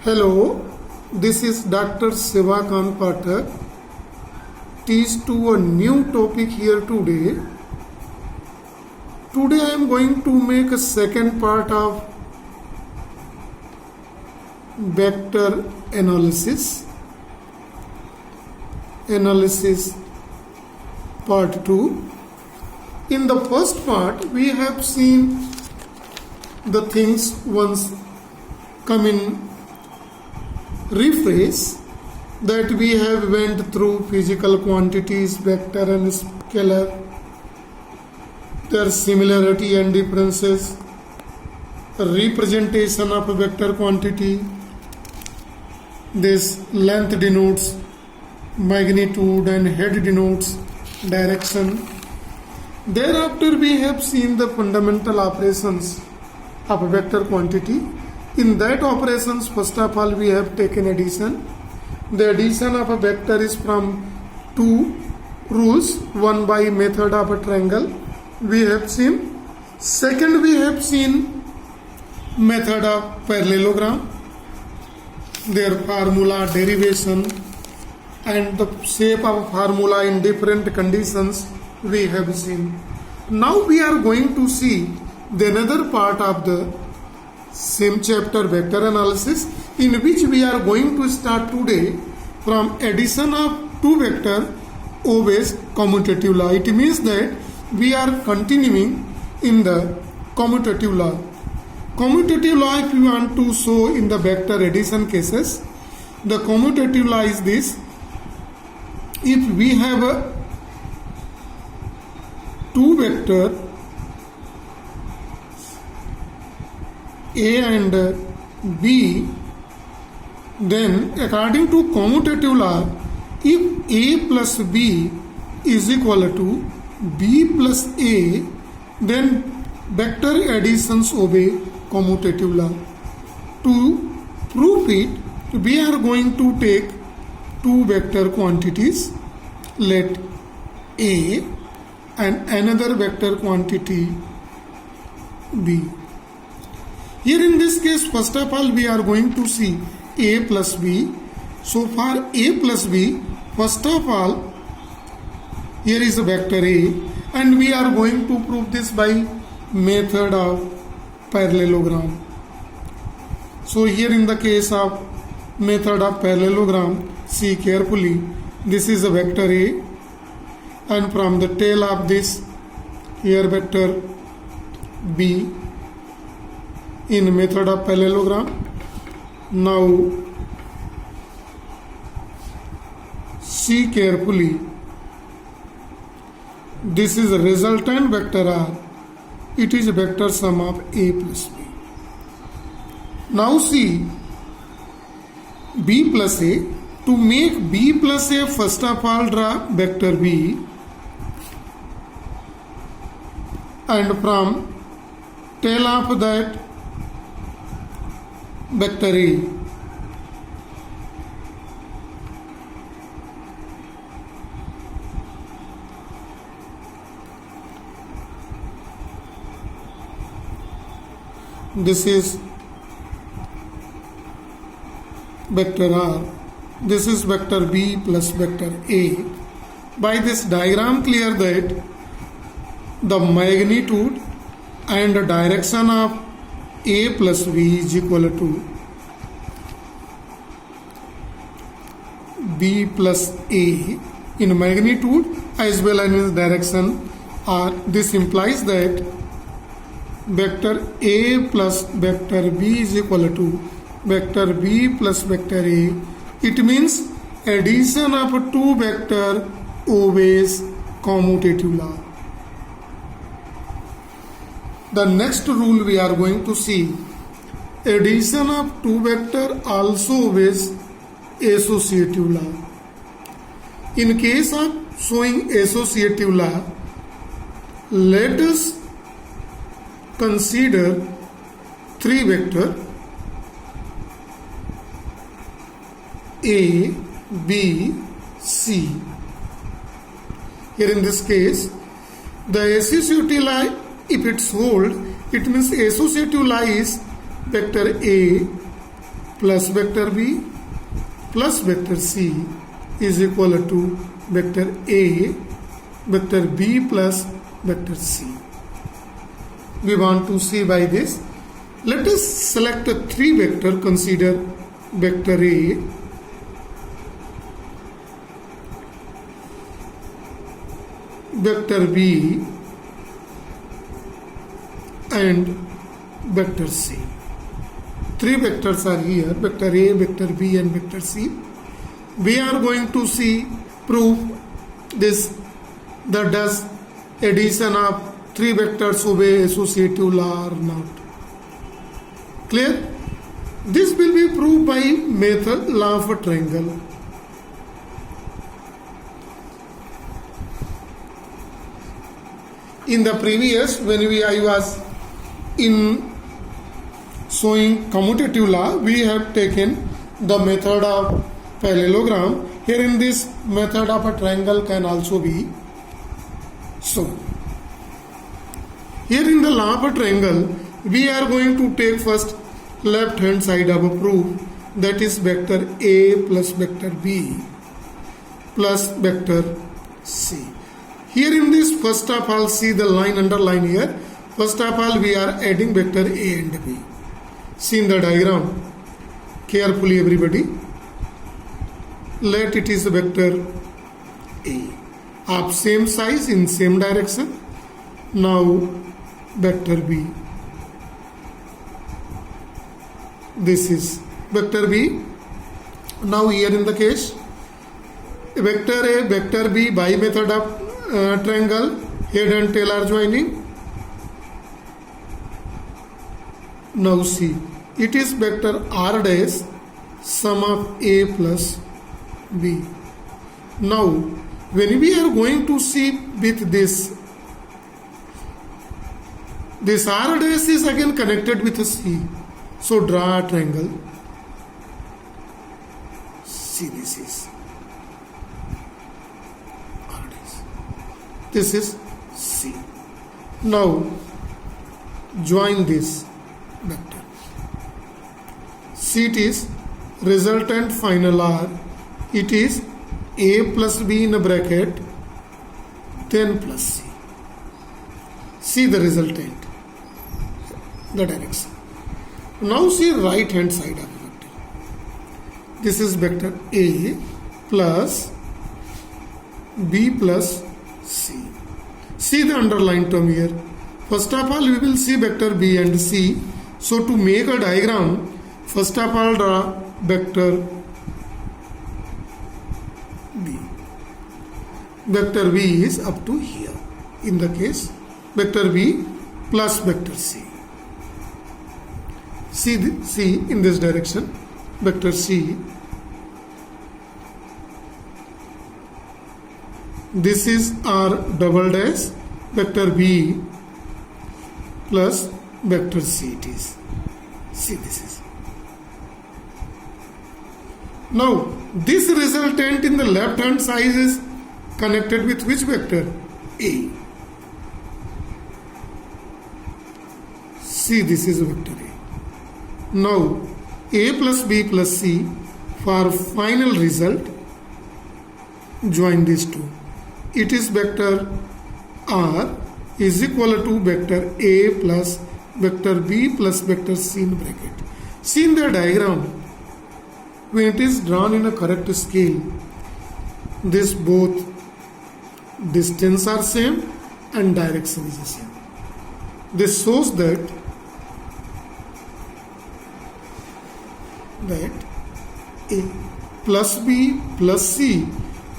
Hello, this is Dr. Sivakant Pathak. Teach to a new topic here today. Today I am going to make a second part of vector analysis. Analysis part 2. In the first part we have seen the things once come in rephrase that we have went through physical quantities, vector and scalar, their similarity and differences, representation of a vector quantity. This length denotes magnitude and head denotes direction. Thereafter we have seen the fundamental operations of a vector quantity. In that operations, first of all we have taken addition. The addition of a vector is from two rules. One by method of a triangle we have seen. Second we have seen method of parallelogram, their formula, derivation and the shape of formula in different conditions we have seen. Now we are going to see the another part of the same chapter, vector analysis, in which we are going to start today from addition of two vector obeys commutative law. It means that we are continuing in the commutative law. Commutative law, if you want to show in the vector addition cases, the commutative law is this: if we have a two vector A and B, then according to commutative law, if A plus B is equal to B plus A, then vector additions obey commutative law. To prove it, we are going to take two vector quantities, let A and another vector quantity B. Here in this case, first of all we are going to see A plus B. So for A plus B, first of all here is a vector A, and we are going to prove this by method of parallelogram. So here in the case of method of parallelogram, see carefully, this is a vector A, and from the tail of this here vector B in method of parallelogram. Now see carefully, this is a resultant vector R. It is a vector sum of A plus B. Now see B plus A. To make B plus A, first of all draw vector B, and from tail of that vector A. This is vector R. This is vector B plus vector A. By this diagram clear that the magnitude and the direction of A plus B is equal to B plus A in magnitude as well as in direction R. This implies that vector A plus vector B is equal to vector B plus vector A. It means addition of two vector obeys commutative law. The next rule we are going to see, addition of two vector also obeys associative law. In case of showing associative law, let us consider three vector A, B, C. Here in this case, the associative law, if it's hold, it means associative law is vector A plus vector B plus vector C is equal to vector A, vector B plus vector C. We want to see by this. Let us select a 3 vector. Consider vector A, vector B and vector C. 3 vectors are here, vector A, vector B and vector C. We are going to see proof this, the does addition of 3 vectors obey associative law or not. Clear? This will be proved by method law of a triangle. In the previous, when I was in showing commutative law, we have taken the method of parallelogram. Here in this method of a triangle can also be shown. Here in the law of a triangle, we are going to take first left hand side of a proof, that is vector A plus vector B plus vector C. Here in this, first of all, see the line underline here. First of all, we are adding vector A and B. See in the diagram carefully, everybody. Let it is vector A of same size in same direction. Now vector B. This is vector B. Now here in the case, vector A, vector B by method of triangle, head and tail are joining. Now see, it is vector R dash sum of A plus B. Now when we are going to see with this R dash is again connected with a C. So draw a triangle. See, this is R dash. This is C. Now join this vector. See, it is resultant final R. It is A plus B in a bracket, then plus C. See the resultant, the direction. Now see right hand side of the vector. This is vector A plus B plus C. See the underlined term here. First of all, we will see vector B and C. So to make a diagram, first of all draw vector B. Vector B is up to here. In the case, vector B plus vector C. See in this direction, vector C. This is R double dash, vector B plus vector C it is. See, this is. Now, this resultant in the left hand side is connected with which vector? A. See, this is vector A. Now, A plus B plus C for final result, join these two. It is vector R is equal to vector A plus vector B plus vector C in bracket. See in the diagram, when it is drawn in a correct scale, this both distance are same and direction is the same. This shows that A plus B plus C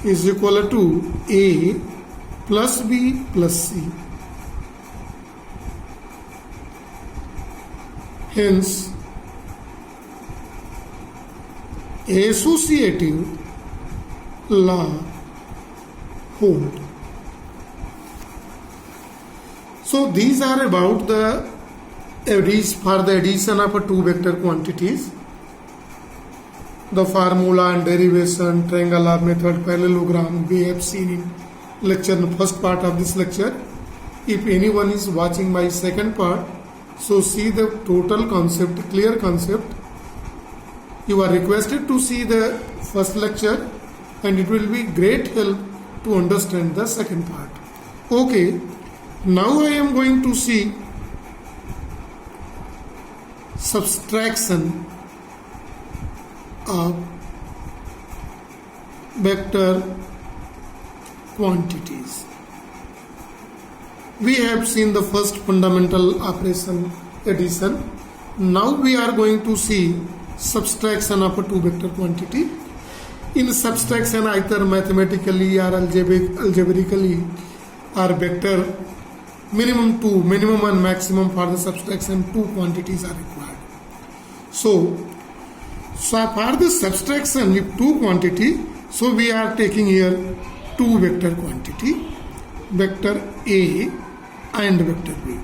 is equal to A plus B plus C. Hence, associative law hold. So these are about the addition of two vector quantities. The formula and derivation, triangular method, parallelogram we have seen in lecture, first part of this lecture. If anyone is watching my second part, so see the total concept, clear concept. You are requested to see the first lecture and it will be great help to understand the second part. Okay, now I am going to see subtraction of vector quantities. We have seen the first fundamental operation, addition. Now we are going to see subtraction of a two vector quantity. In subtraction, either mathematically or algebraically, or vector minimum and maximum for the subtraction, two quantities are required. So for the subtraction of two quantity, so we are taking here two vector quantity, vector A and vector B.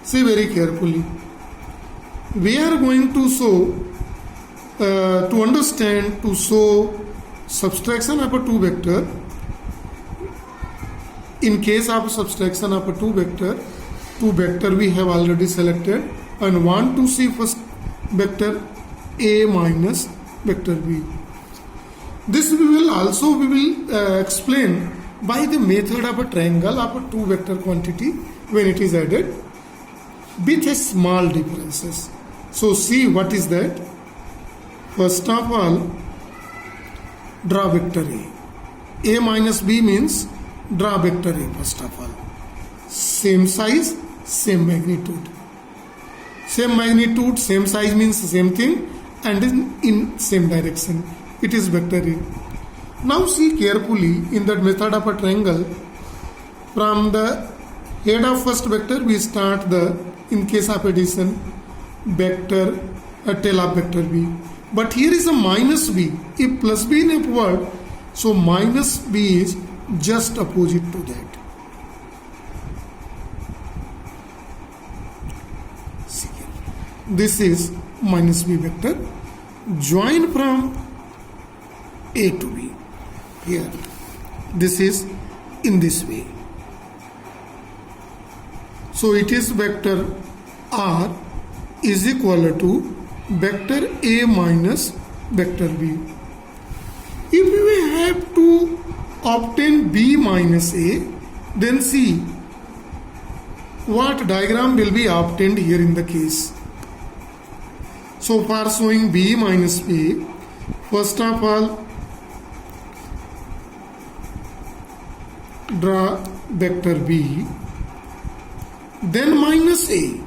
See very carefully. We are going to show, to show subtraction of a two vector. In case of subtraction of a two vector we have already selected and want to see first vector A minus vector B. This we will explain by the method of a triangle of a two vector quantity when it is added with a small differences. So see what is that. First of all, draw vector A. A minus B means draw vector A first of all. Same size, same magnitude. Same magnitude, same size means same thing and in same direction. It is vector A. Now see carefully in that method of a triangle. From the head of first vector we start the, in case of addition, vector tail of vector B. But here is a minus B. If plus B in upward, so minus B is just opposite to that. See, this is minus B vector. Join from A to B. Here, this is in this way. So it is vector R is equal to vector A minus vector B. If we have to obtain B minus A, then see what diagram will be obtained here in the case. So for showing B minus A, first of all draw vector B, then minus A.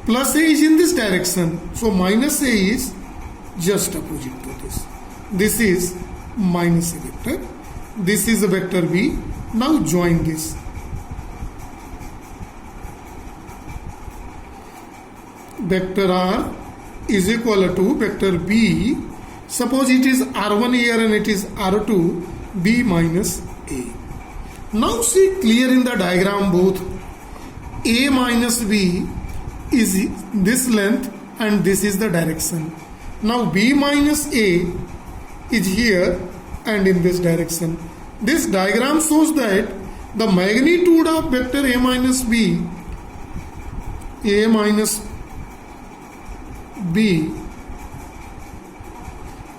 Plus A is in this direction, so minus A is just opposite to this. This is minus A vector. This is the vector B. Now join this. Vector R is equal to vector B. Suppose it is R1 here and it is R2, B minus A. Now see clear in the diagram both. A minus B is this length and this is the direction. Now B minus A is here and in this direction. This diagram shows that the magnitude of vector A minus B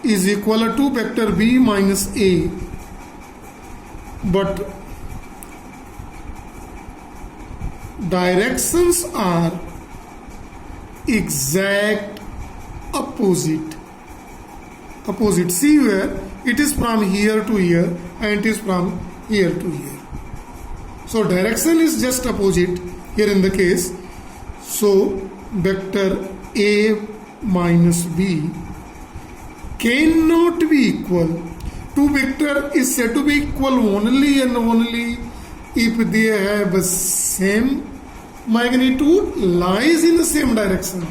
is equal to vector B minus A, but directions are exact opposite. See where it is from here to here and it is from here to here. So direction is just opposite here in the case. So vector A minus B cannot be equal. Two vector is said to be equal only and only if they have the same magnitude, lies in the same direction.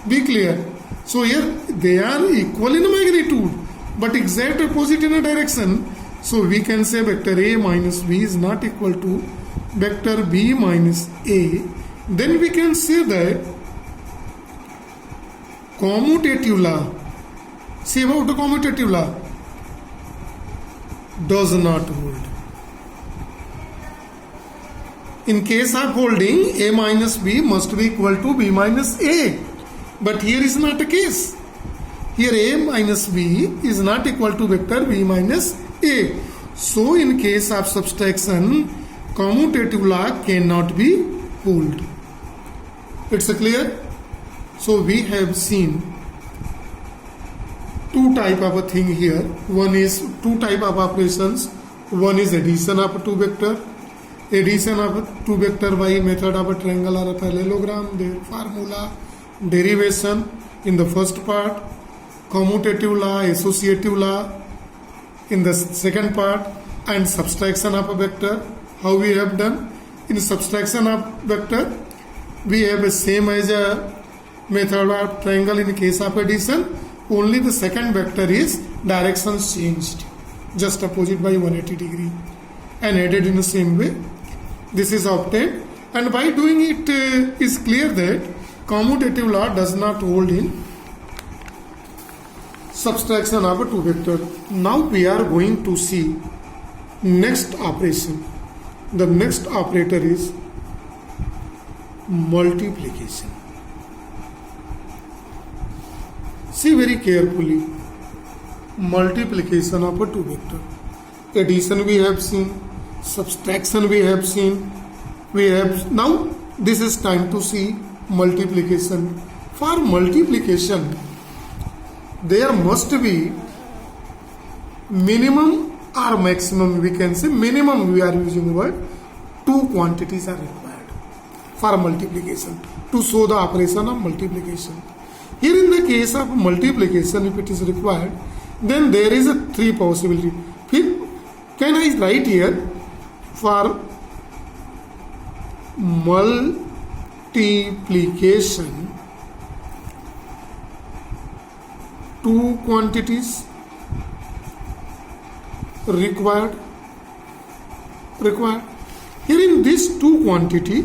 Be clear. So here they are equal in magnitude but exact opposite in a direction. So we can say vector A minus B is not equal to vector B minus A. Then we can say that commutative law. See about the commutative law does not hold. In case of holding, A minus B must be equal to B minus A. But here is not a case. Here A minus B is not equal to vector B minus A. So in case of subtraction, commutative law cannot be pulled. It's clear? So we have seen two type of a thing here. One is two type of operations. One is addition of two vector. Addition of two vector by method of a triangle or a parallelogram. Their formula, derivation in the first part, commutative law, associative law in the second part, and subtraction of a vector. How we have done? In subtraction of vector, we have the same as a method of triangle. In case of addition, only the second vector is direction changed, just opposite by 180 degree, and added in the same way. This is obtained, and by doing it is clear that commutative law does not hold in subtraction of a two vector. Now we are going to see next operation. The next operator is multiplication. See very carefully. Multiplication of a two vector. Addition we have seen. Subtraction we have seen. We have now this is time to see multiplication. For multiplication, there must be minimum or maximum. We can say minimum. We are using the word. Two quantities are required for multiplication to show the operation of multiplication. Here in the case of multiplication, if it is required, then there is a three possibility. Can I write here for multiplication two quantities required. Here in this two quantity,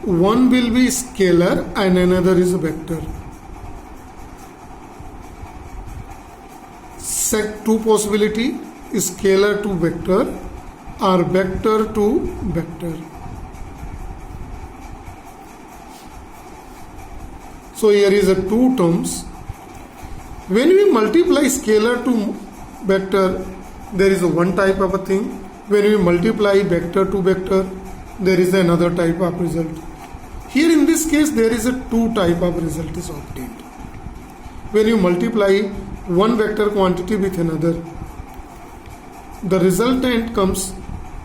one will be scalar and another is a vector. Two possibility, scalar to vector or vector to vector. So here is a two terms. When we multiply scalar to vector, there is a one type of a thing. When we multiply vector to vector, there is another type of result. Here in this case, there is a two type of result is obtained. When you multiply one vector quantity with another, the resultant comes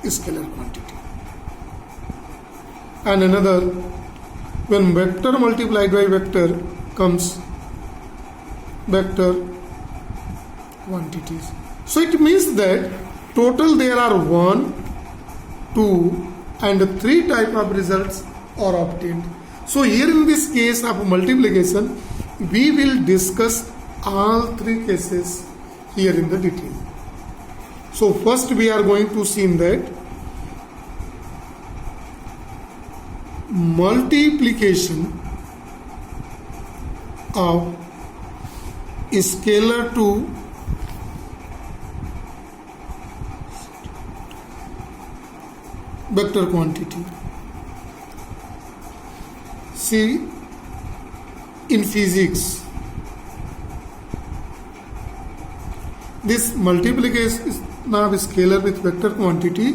scalar quantity. And another, when vector multiplied by vector comes vector quantities. So it means that total there are 1, 2 and 3 type of results are obtained. So here in this case of multiplication, we will discuss all three cases here in the detail. So first we are going to see in that multiplication of scalar to vector quantity. See, in physics, this multiplication of scalar with vector quantity,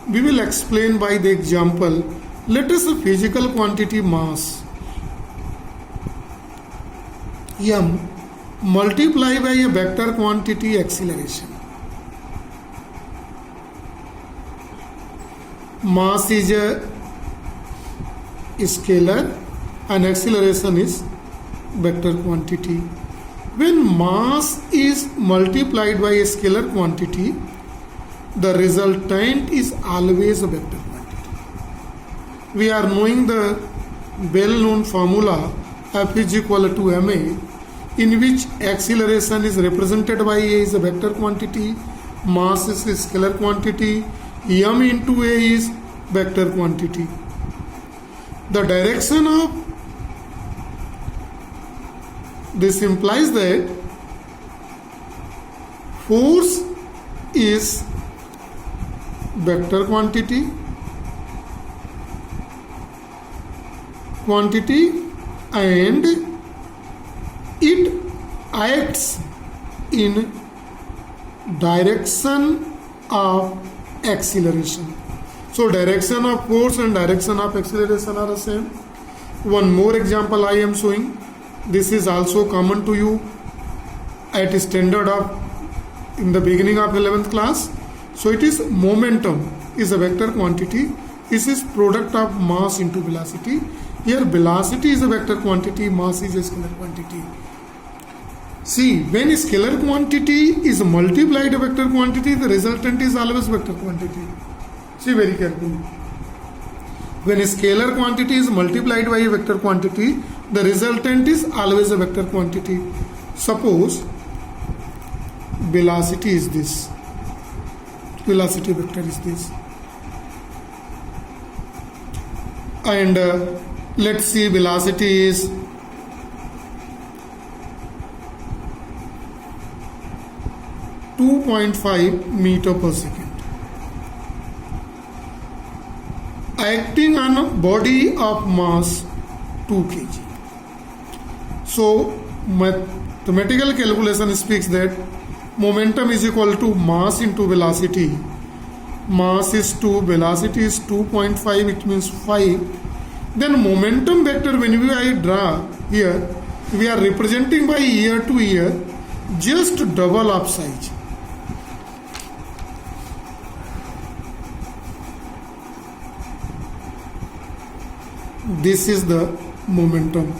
we will explain by the example. Let us a physical quantity mass m multiply by a vector quantity acceleration. Mass is a scalar and acceleration is vector quantity. When mass is multiplied by a scalar quantity, the resultant is always a vector quantity. We are knowing the well-known formula F is equal to ma, in which acceleration is represented by a is a vector quantity, mass is a scalar quantity, m into a is vector quantity. The direction of this implies that force is vector quantity quantity and it acts in direction of acceleration. So direction of force and direction of acceleration are the same. One more example I am showing. This is also common to you at standard of in the beginning of 11th class. So it is momentum is a vector quantity. This is product of mass into velocity. Here velocity is a vector quantity, mass is a scalar quantity. See, when a scalar quantity is multiplied a vector quantity, the resultant is always vector quantity. See very carefully. When a scalar quantity is multiplied by a vector quantity, the resultant is always a vector quantity. Suppose velocity is this. Velocity vector is this. And let's see, velocity is .5 meter per second. Acting on a body of mass 2 kg. So mathematical calculation speaks that momentum is equal to mass into velocity. Mass is 2, velocity is 2.5, it means 5. Then momentum vector, when I draw here, we are representing by year to year, just double of size. This is the momentum.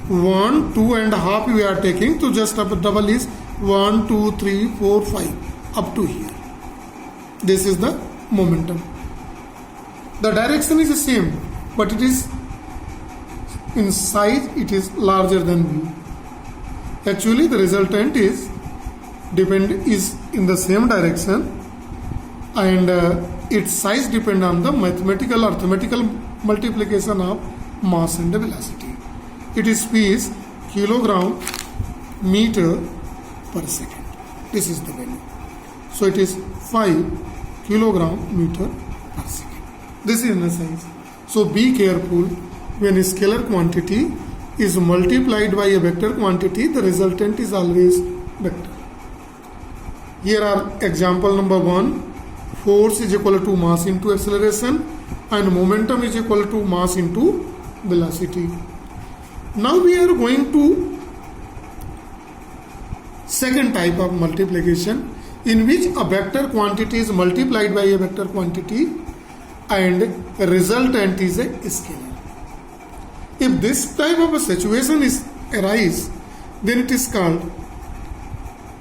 1, 2.5 we are taking, so just double is 1, 2, 3, 4, 5 up to here. This is the momentum. The direction is the same, but it is in size, it is larger than v. Actually, the resultant is in the same direction, and its size depend on the mathematical or arithmetical multiplication of mass and the velocity. It is piece kilogram meter per second. This is the value. So it is 5 kilogram meter per second. This is the size. So be careful, when a scalar quantity is multiplied by a vector quantity, the resultant is always vector. Here are example number 1. Force is equal to mass into acceleration, and momentum is equal to mass into velocity. Now we are going to second type of multiplication, in which a vector quantity is multiplied by a vector quantity and resultant is a scalar. If this type of a situation is arise, then it is called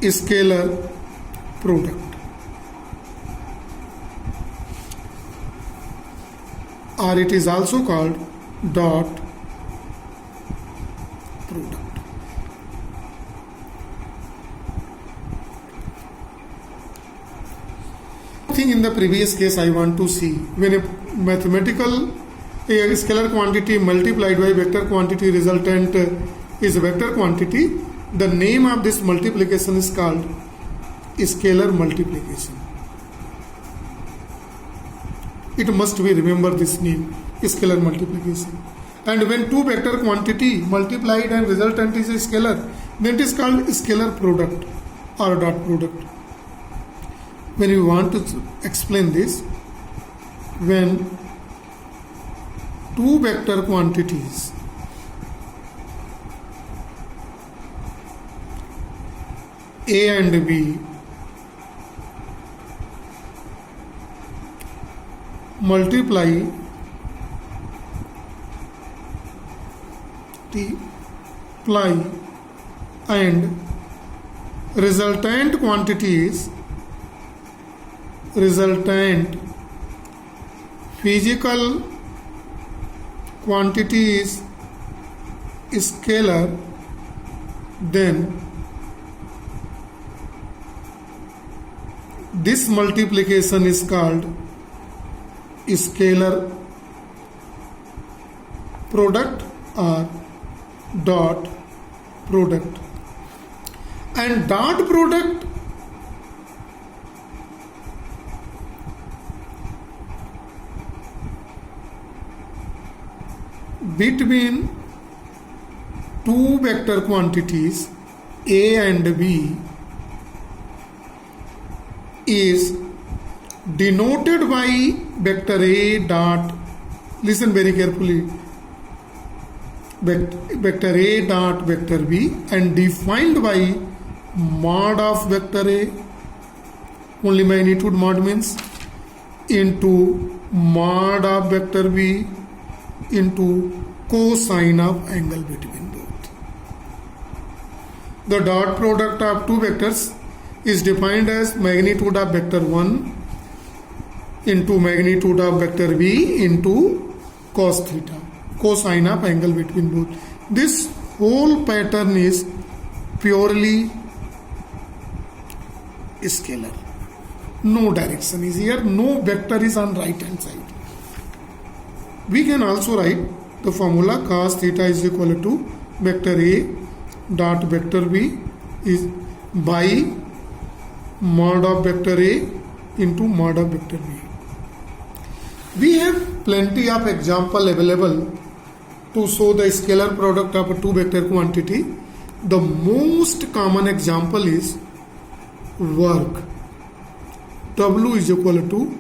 scalar product, or it is also called dot product. In the previous case, I want to see, when a scalar quantity multiplied by vector quantity, resultant is a vector quantity, the name of this multiplication is called scalar multiplication. It must be remember this name, scalar multiplication. And when two vector quantity multiplied and resultant is a scalar, then it is called scalar product or dot product. When you want to explain this, when two vector quantities A and B multiply and resultant physical quantity is scalar, then this multiplication is called scalar product or dot product. And dot product between two vector quantities A and B is denoted by vector A dot, listen very carefully, vector A dot vector B, and defined by mod of vector A, only magnitude mod means, into mod of vector B into cosine of angle between both. The dot product of two vectors is defined as magnitude of vector 1 into magnitude of vector B into cos theta, cosine of angle between both. This whole pattern is purely scalar. No direction is here, no vector is on right hand side. We can also write the formula cos theta is equal to vector A dot vector B is by mod of vector A into mod of vector B. We have plenty of example available to show the scalar product of a two vector quantity. The most common example is work. W is equal to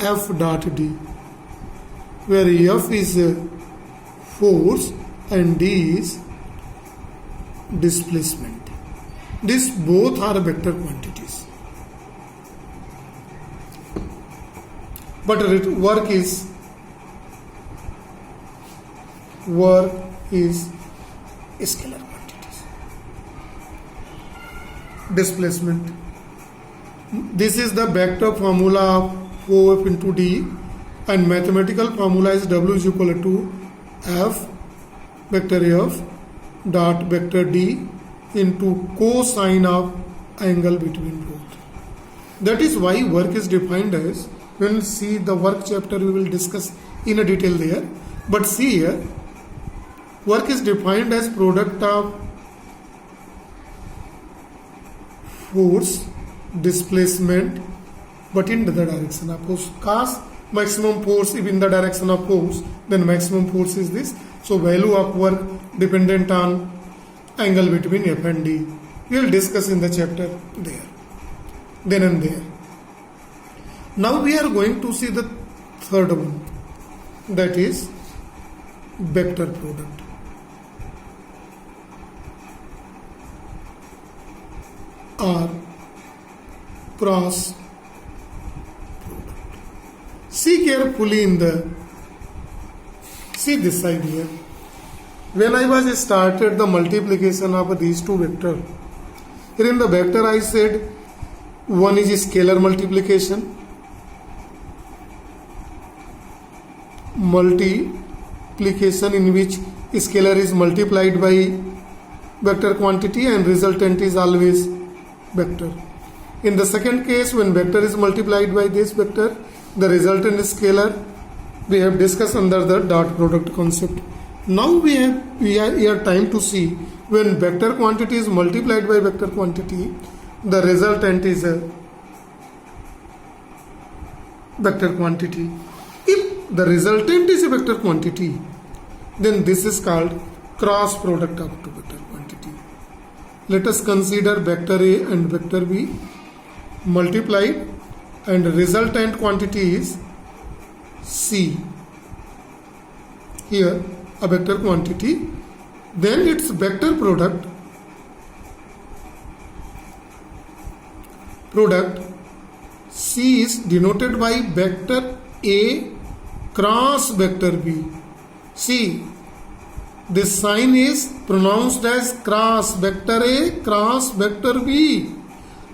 F dot D, where F is force and D is displacement. These both are vector quantities. But work is scalar quantities. Displacement. This is the vector formula of OF into D, and mathematical formula is W is equal to F vector F dot vector D into cosine of angle between both. That is why work is defined as, when we see the work chapter we will discuss in a detail there, but see here, work is defined as product of force, displacement, but in the direction of force. Cos maximum force, if in the direction of force, then maximum force is this. So value of work dependent on angle between F and D. We will discuss in the chapter there, then and there. Now we are going to see the third one, that is vector product. Or cross product. See carefully see this side here. When I was started the multiplication of these two vectors, here in the vector I said one is scalar multiplication, in which scalar is multiplied by vector quantity and resultant is always vector. In the second case, when vector is multiplied by this vector, the resultant is scalar. We have discussed under the dot product concept. Now we are here time to see when vector quantity is multiplied by vector quantity, the resultant is a vector quantity. If the resultant is a vector quantity, then this is called cross product of two vector quantity. Let us consider vector A and vector B multiplied, and resultant quantity is C. Here a vector quantity, then its vector product C is denoted by vector A cross vector B. See, this sign is pronounced as cross, vector A cross vector B,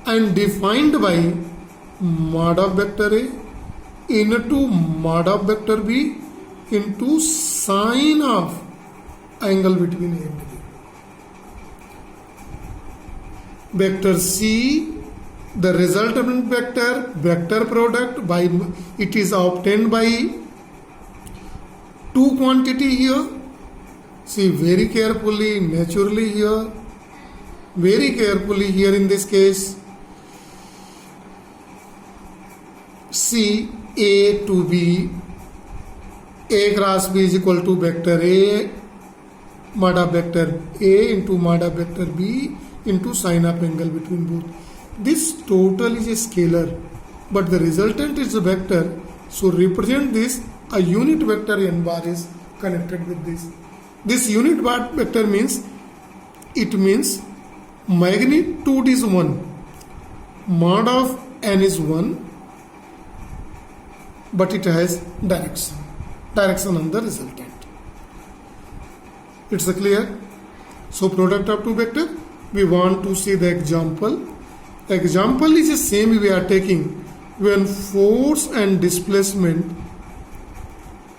and defined by mod of vector A into mod of vector B into sine of angle between A and B. Vector C, the resultant vector product, by it is obtained by two quantity here. See very carefully, naturally here, very carefully here in this case, C A to B A cross B is equal to vector A mod of vector A into mod of vector B into sine of angle between both. This total is a scalar, but the resultant is a vector. So represent this, a unit vector n bar is connected with this. This unit bar vector means, it means magnitude is 1, mod of n is 1, but it has direction on the resultant. It's clear? So product of two vector, we want to see the example. Example is the same we are taking when force and displacement,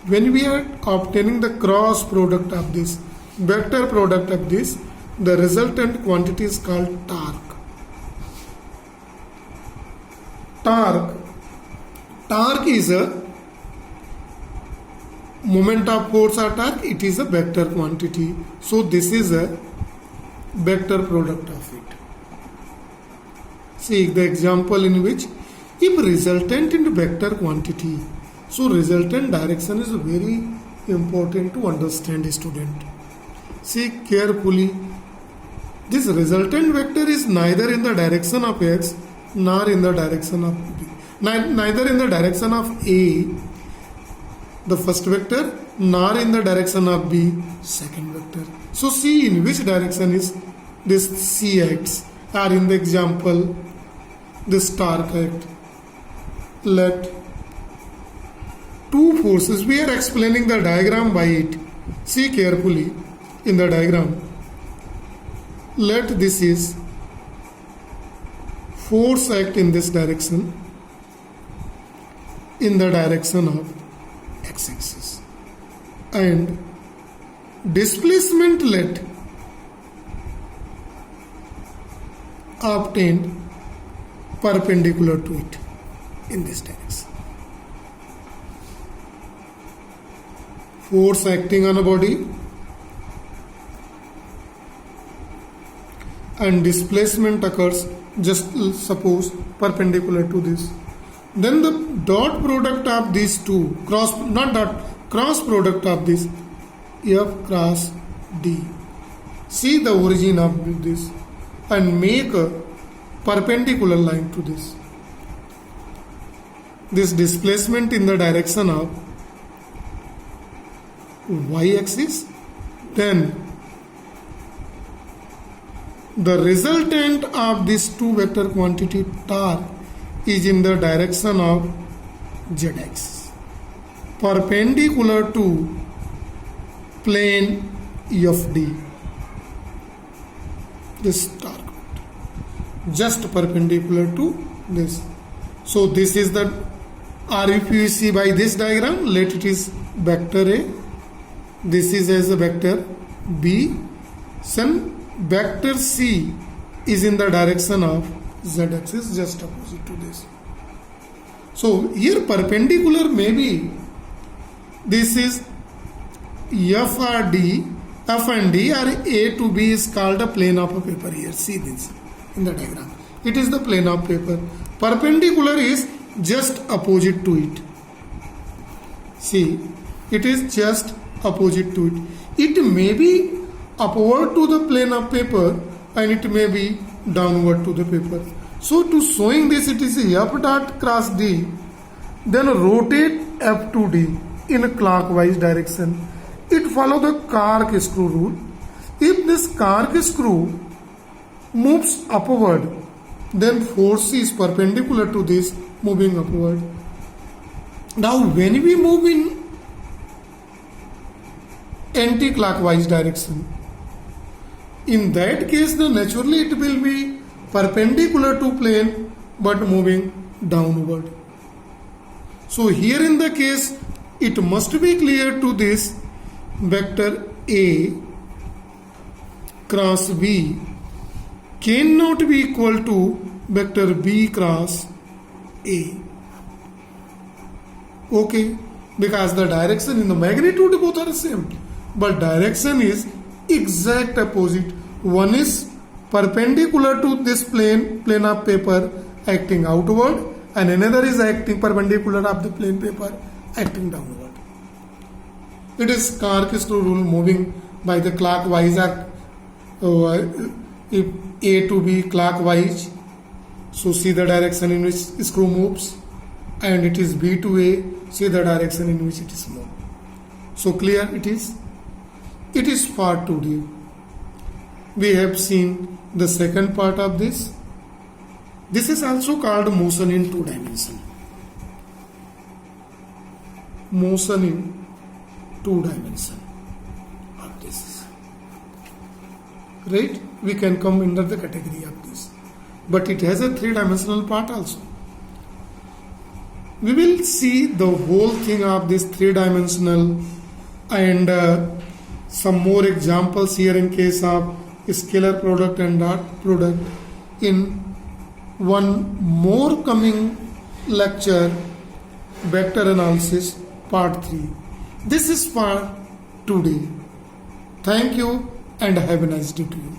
when we are obtaining the cross product of this, vector product of this, the resultant quantity is called torque. Torque is a moment of force or torque, it is a vector quantity. So this is a vector product of it. See the example in which if resultant in vector quantity, so resultant direction is very important to understand, student. See carefully, this resultant vector is neither in the direction of x nor in the direction of b, neither in the direction of A, the first vector, nor in the direction of B, second vector. So see in which direction is this C acts, or in the example this torque act. Let two forces, we are explaining the diagram by it. See carefully in the diagram. Let this is force act in this direction, in the direction of x-axis, and displacement let obtained perpendicular to it in this direction. Force acting on a body and displacement occurs, just suppose perpendicular to this. Then the dot product of these two, cross product of this F cross D. See the origin of this and make a perpendicular line to this. This displacement in the direction of y-axis, then the resultant of this two vector quantity torque is in the direction of z-axis, perpendicular to plane FD. This torque just perpendicular to this. So this is the, or if you see by this diagram, let it is vector A, this is as a vector B, some vector C is in the direction of z-axis, just opposite to this. So here perpendicular may be, this is F or D, F and D or A to B is called a plane of a paper here. See this in the diagram. It is the plane of paper. Perpendicular is just opposite to it. See, it is just opposite to it. It may be upward to the plane of paper and it may be downward to the paper. So to showing this, it is F dot cross D, then rotate F to D in a clockwise direction. It follow the corkscrew rule. If this corkscrew moves upward, then force is perpendicular to this moving upward. Now when we move in anti-clockwise direction, in that case the naturally it will be perpendicular to plane but moving downward. So here in the case it must be clear to this vector A cross B cannot be equal to vector B cross A. Okay, because the direction in the magnitude both are the same, but direction is exact opposite. One is perpendicular to this plane of paper acting outward, and another is acting perpendicular of the plane paper acting downward. It is Kahr-Kistur rule, moving by the clockwise if A to B clockwise, so see the direction in which screw moves, and it is B to A, see the direction in which it is moved. So clear it is? It is part 2D. We have seen the second part of this. This is also called motion in 2 dimension. Motion in 2 dimension of this. Right? We can come under the category of this. But it has a 3-dimensional part also. We will see the whole thing of this 3-dimensional and some more examples here in case of scalar product and dot product in one more coming lecture, vector analysis part 3. This is part 2D. Thank you and have a nice day to you.